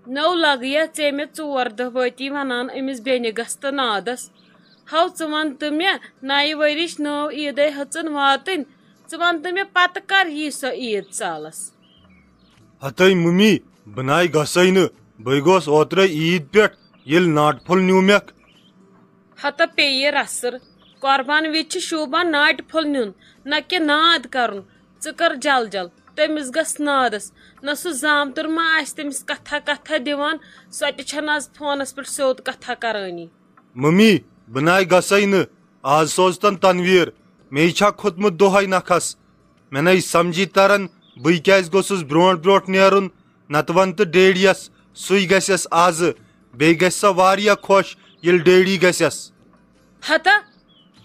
نو لگیا ے مے ژور دہ واتی ونان امس بیٚنہِ گژھ تہٕ نادس ہو ژٕ ون تہٕ مےٚ نَیہِ ؤرِش نٔو عیٖدے ہژن واتٕنۍ ژٕ ون تہٕ مےٚ پتہٕ کر یی سۄ عیٖد سالس ہتے ممی بنائی گژھے نہٕ بے گوس اوترے عیٖد پٮ۪ٹھ ییٚلہِ ناٹہِ پھوٚل نیوٗ مےٚ ہتا پیٚیہِ رسر قۄربان وِزِ چھِ شوٗبان ناٹہِ پھوٚل نیُن نہ کہِ ناد کرُن ژٕ کر جل جل تٔمِس گژھ نادس نہ سُہ زامتُر ما آسہِ تٔمِس کتھا کتھا دِوان سۄ تہِ چھنہٕ آز فونس پٮ۪ٹھ سیوٚد کتھا کرٲنی ممی بنائی گژھے نہٕ آز سوزتن تنویٖر مے چھا کھوٚتمُت دۄہے نکھس مےٚ نے سمجھی تران بہٕ کیازِ گوٚژھُس برونٛٹھ برونٛٹھ نیرُن نتہٕ ون تہٕ ڈیڈیس سُے گژھٮ۪س آزٕ بیٚیہِ گژھِ سۄ واریاہ خۄش ییٚلہِ ڈیڈی گژھٮ۪س ہتا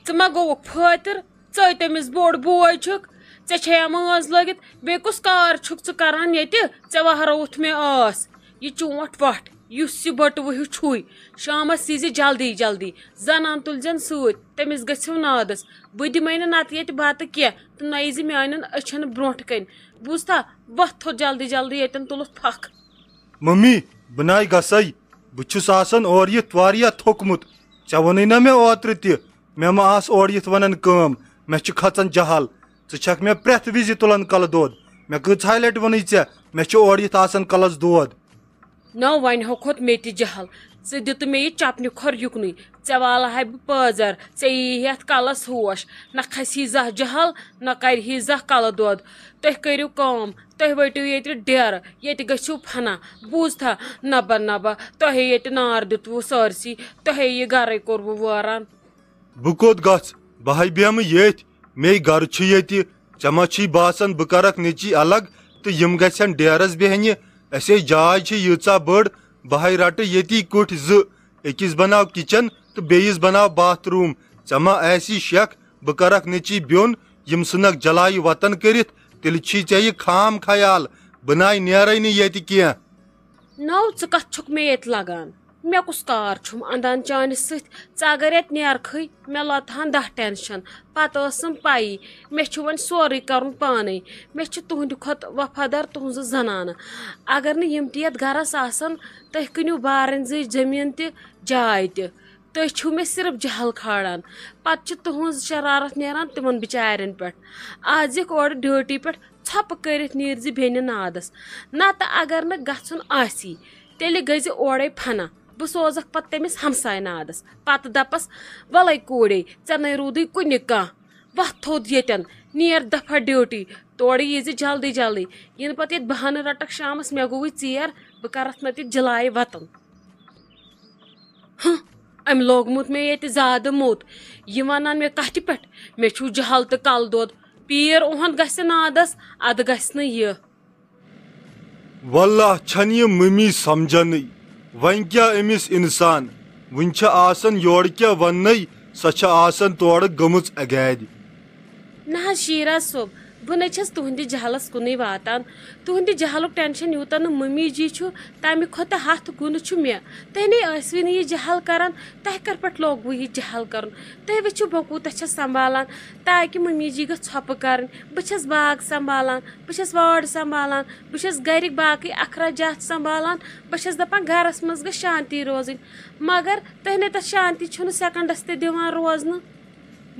ژٕ ما گوٚوُکھ فٲتِر ژٕے تٔمِس بوٚڑ بوے چھُکھ ژےٚ چھےٚ مٲنٛز لٲگِتھ بیٚیہِ کُس کار چھُکھ ژٕ کران ییٚتہِ ژےٚ وہرٲوُتھ مےٚ ٲس یہ چونٛٹھ وٹھ یُس یہِ بٔٹوٕ ہیوٗ چھُے شامس ییٖزِ جلدی جلدی زنان تُلزٮ۪ن سۭتۍ تٔمِس گٔژھِو نادس بہٕ دِمے نہٕ نتہٕ ییٚتہِ بتہٕ کینٛہہ تہٕ نہ ییٖزِ میانٮ۪ن أچھن برونٛٹھ کَنۍ بوٗزتھا وۄتھ تھوٚد جلدی جلدی ییٚتٮ۪ن تُلُتھ پھکھ ممی بنائی گژھے بہٕ چھُس آسان اورٕ یِتھ واریاہ تھوٚکمُت ژےٚ ووٚنُے نا مےٚ اوترٕ تہِ مےٚ ما آس اورٕ یِتھ ونان کٲم مےٚ چھُ کھژان جہل ژٕ چھکھ مےٚ پرٛٮ۪تھ وِزِ تُلان کلہٕ دود مےٚ کۭژہاے لٹہِ ووٚنُے ژےٚ مےٚ چھُ اورٕ یِتھ آسان کلس دود نو وۄنۍ ہو کھوٚت مےٚ تہِ جہل ژٕ دِتہٕ مےٚ یہِ چپنہِ کھۄر یُکنُے ژےٚ والہٕ بہٕ پٲزر ژےٚ یی یتھ کلس ہوش نہ کھسی زانٛہہ جہل نہ کرِہی زانٛہہ کلہٕ دود تُہۍ کٔرِو کٲم تُہۍ ؤٹِو ییٚتہِ ڈیرٕ ییٚتہِ گٔژھِو فنا بوٗزتھا نبا نبا تۄہے ییٚتہِ نار دِتوٕ سٲرسٕے تۄہے یہِ گرے کوٚروٕ وٲران بہٕ کوٚت گژھ بہٕ ہے بیٚہمہٕ ییٚتھۍ مے گرٕ چھُ ییٚتہِ ژےٚ ما چھُے باسان بہٕ کرکھ نیٚچی الگ تہٕ یِم گژھن ڈیرس بیٚہنہِ اسے جاے چھِ ییٖژاہ بٔڑ بہٕ ہے رٹہٕ ییٚتی کُٹھۍ زٕ أکِس بناو کچن تہٕ بیٚیِس بناو باتھ روٗم ژےٚ ما آسی شک بہٕ کرکھ نیٚچی بیوٚن یِم ژھٕنکھ جلایہِ وطن کٔرِتھ تیٚلہِ چھی ژےٚ یہِ خام خیال بناے نیرے نہٕ ییٚتہِ کینٛہہ نو ژٕ کتھ چھُکھ مےٚ ییٚتہِ لگان مےٚ کُس کار چھُم انٛدان چانہِ سۭتۍ ژٕ اگر ییٚتہِ نیرکھٕے مےٚ لۄتہٕ ہن 10 ٹینشن پتہٕ ٲسٕم پیی مےٚ چھُ وۄنۍ سورُے کرُن پانے مےٚ چھِ تُہنٛدِ کھۄتہٕ وفادار تُہنٛزٕ زنانہٕ اگر نہٕ یِم تہِ یتھ گرس آسن تُہۍ کٕنِو بارٕنۍ زٕ زٔمیٖن تہِ جاے تہِ تُہۍ چھِو مےٚ صرف جہل کھالان پتہٕ چھِ تُہنٛز شرارت نیران تِمن بِچارٮ۪ن پٮ۪ٹھ آز یِکھ اورٕ ڈیوٹی پٮ۪ٹھ ژھۄپہٕ کٔرِتھ نیٖرزِ بیٚنہِ نادس نتہٕ اگر نہٕ گژھُن آسی تیٚلہِ گٔژھِ اورے فنا بہٕ سوزکھ پتہٕ تٔمِس ہمساے نادس پتہٕ دپس ولے کوٗرے ژےٚ نے روٗدٕے کُنہِ کانٛہہ وتھ تھوٚد ییٚتٮ۪ن نیر دفعہ ڈیوٹی تورٕ ییٖزِ جلدی جلدی یِنہٕ پتہٕ ییٚتہِ بہانہٕ رٹکھ شامس مےٚ گوٚوٕے ژیر بہٕ کرتھ نہٕ تہِ جلایہِ وطن أمۍ لوگمُت مےٚ ییٚتہِ زیادٕ موٚت یہِ ونان مےٚ کتھِ پٮ۪ٹھ مےٚ چھُ جہل تہٕ کلہٕ دود پیٖر اُہُنٛد گژھِ نادس ادٕ گژھِ نہٕ یہِ واللہ چھنہٕ یہِ ممی سمجھنٕے وۄنۍ کیٛاہ أمِس انسان وُنہِ چھِ آسان یورٕ کیٛاہ وننَے سۄ چھِ آسان تورٕ گٔمٕژ اگادِ نہ حظ شیراز صٲب بہٕ نَے چھس تُہنٛدِ جہلس کُنُے واتان تُہنٛدِ جہلُک ٹینشن یوٗتاہ نہٕ ممی جی چھُ تمہِ کھۄتہٕ 100 گُنہٕ چھُ مےٚ تُہۍ نَے ٲسوٕے نہٕ یہِ جہل کران تۄہہِ کر پٮ۪ٹھ لوگوٕ یہِ جہل کرُن تُہۍ وٕچھِو بہٕ کوٗتاہ چھس سنبھالان تاکہِ ممی جی گٔژھ ژھۄپہٕ کرٕنۍ بہٕ چھس باغ سنبھالان بہٕ چھس وارڈ سنبھالان بہٕ چھس گرِکۍ باقٕے اخراجات سنبھالان بہٕ چھس دپان گرس منٛز گژھِ شانتی روزٕنۍ مگر تُہۍ نَے تتھ شانتی چھُنہٕ سیکنڈس تہِ دِوان روزنہٕ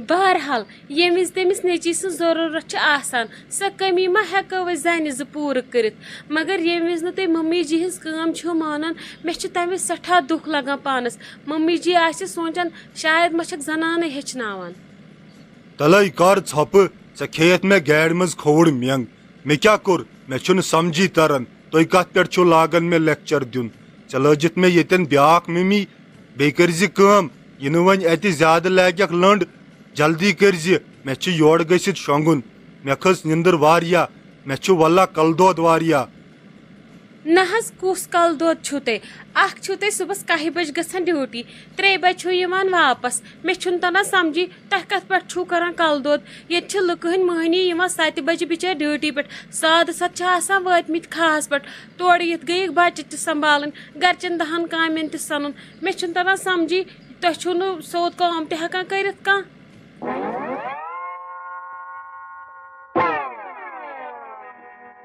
بہرحال ییٚمہِ وِزِ تٔمِس نیٚچی سٕنٛز ضروٗرت چھِ آسان سۄ کٔمی ما ہٮ۪کو أسۍ زنہِ زٕ پوٗرٕ کٔرِتھ مگر ییٚمہِ وِزِ نہٕ تُہۍ ممی جی ہِنٛز کٲم چھِو مانان مےٚ چھُ تمہِ وِزِ سٮ۪ٹھاہ دُکھ لگان پانس ممی جی آسہِ سونٛچان شاید ما چھکھ زنانٕے ہیٚچھناوان تلے کر ژھۄپہٕ ژےٚ کھیٚیَتھ مےٚ گاڑِ منٛز کھووُر مینٛگ مےٚ کیٛاہ کوٚر مےٚ چھُنہٕ سمجھی تران تُہۍ کتھ پٮ۪ٹھ چھِو لاگان مےٚ لیکچر دیُن ژےٚ لٲجِتھ مےٚ ییٚتٮ۪ن بیاکھ ممی بیٚیہِ کٔرزِ کٲم یِنہٕ وۄنۍ اتہِ زیادٕ لاگٮ۪کھ لٔنٛڈ جلدی کٔرزِ مےٚ چھُ یورٕ گٔژھِتھ شۄنٛگُن مےٚ کھٔژ نِندٕر واریاہ مےٚ چھُ واللہ کلہٕ دود واریاہ نہ حظ کُس کلہٕ دود چھُو تۄہہِ اکھ چھُو تُہۍ صُبحس 1 بجہِ گژھان ڈیوٹی 3 بجہِ چھُو یِوان واپس مےٚ چھُنہٕ تران سمجھی تۄہہِ کتھ پٮ۪ٹھ چھُو کران کلہٕ دود ییٚتہِ چھِ لُکہٕ ہٕنٛدۍ مٔہنی یِوان 7 بجہِ بِچٲرۍ ڈیوٹی پٮ۪ٹھ 7:30 چھِ آسان وٲتمٕتۍ کھہس پٮ۪ٹھ تورٕ یِتھ گٔیِکھ بچہِ تہِ سنبھالٕنۍ گرِچٮ۪ن 10 کامٮ۪ن تہِ سنُن مےٚ چھُنہٕ تران سمجھی تۄہہِ چھُو نہٕ سیوٚد کٲم تہِ ہٮ۪کان کٔرِتھ کانٛہہ